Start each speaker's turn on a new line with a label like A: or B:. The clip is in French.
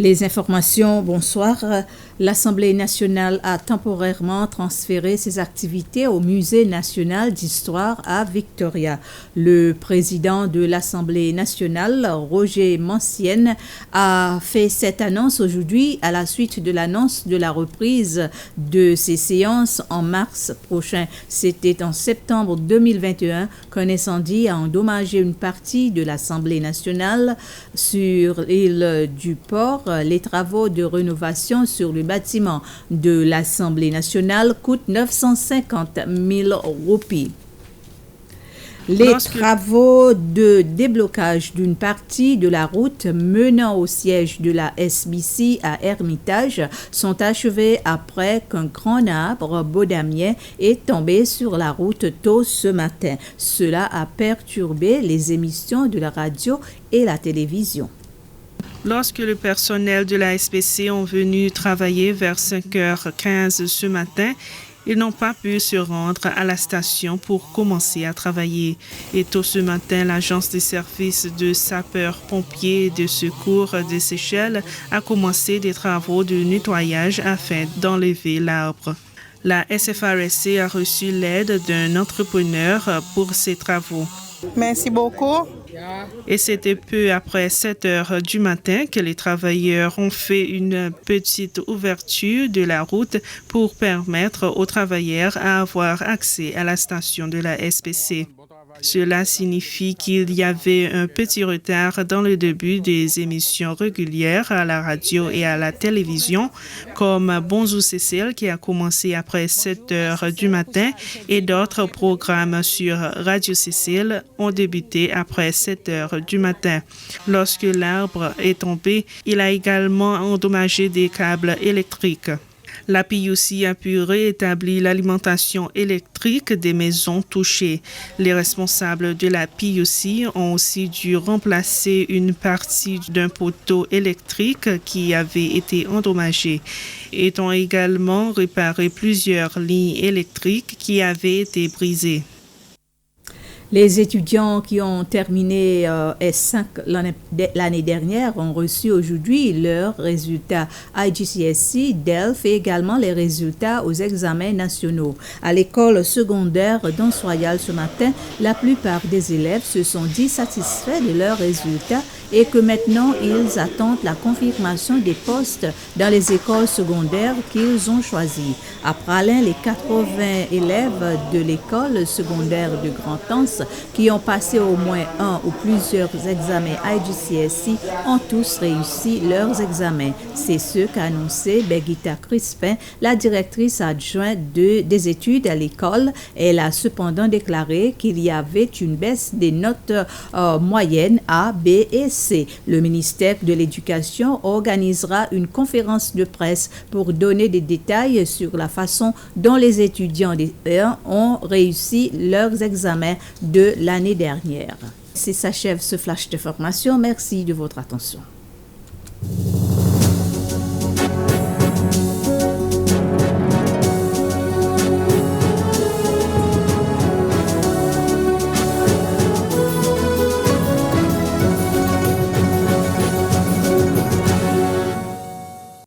A: Les informations, bonsoir. L'Assemblée nationale a temporairement transféré ses activités au Musée national d'histoire à Victoria. Le président de l'Assemblée nationale, Roger Mancienne, a fait cette annonce aujourd'hui à la suite de l'annonce de la reprise de ces séances en mars prochain. C'était en septembre 2021 qu'un incendie a endommagé une partie de l'Assemblée nationale sur l'île du Port. Les travaux de rénovation sur le bâtiment de l'Assemblée nationale coûtent 950 000 roupies. Les travaux de déblocage d'une partie de la route menant au siège de la SBC à Hermitage sont achevés après qu'un grand arbre baudamien est tombé sur la route tôt ce matin. Cela a perturbé les émissions de la radio et la télévision.
B: Lorsque le personnel de la SBC ont venu travailler vers 5h15 ce matin, ils n'ont pas pu se rendre à la station pour commencer à travailler. Et tôt ce matin, l'Agence des services de sapeurs-pompiers et de secours des Seychelles a commencé des travaux de nettoyage afin d'enlever l'arbre. La SFRSC a reçu l'aide d'un entrepreneur pour ces travaux.
C: Merci beaucoup.
B: Et c'était peu après 7 heures du matin que les travailleurs ont fait une petite ouverture de la route pour permettre aux travailleurs à avoir accès à la station de la SBC. Cela signifie qu'il y avait un petit retard dans le début des émissions régulières à la radio et à la télévision, comme Bonjour Cécile qui a commencé après 7 heures du matin et d'autres programmes sur Radio Cécile ont débuté après 7 heures du matin. Lorsque l'arbre est tombé, il a également endommagé des câbles électriques. La PUC a pu rétablir l'alimentation électrique des maisons touchées. Les responsables de la PUC ont aussi dû remplacer une partie d'un poteau électrique qui avait été endommagé et ont également réparé plusieurs lignes électriques qui avaient été brisées.
A: Les étudiants qui ont terminé S5 l'année dernière ont reçu aujourd'hui leurs résultats IGCSE, DELF et également les résultats aux examens nationaux. À l'école secondaire d'Anse-Royal ce matin, la plupart des élèves se sont dit satisfaits de leurs résultats et que maintenant ils attendent la confirmation des postes dans les écoles secondaires qu'ils ont choisies. À Pralin, les 80 élèves de l'école secondaire de Grand-Anse qui ont passé au moins un ou plusieurs examens IGCSE ont tous réussi leurs examens. C'est ce qu'a annoncé Birgitta Crispin, la directrice adjointe des études à l'école. Elle a cependant déclaré qu'il y avait une baisse des notes moyennes A, B et C. Le ministère de l'Éducation organisera une conférence de presse pour donner des détails sur la façon dont les étudiants des E1 ont réussi leurs examens de l'année dernière. C'est s'achève ce flash de formation. Merci de votre attention.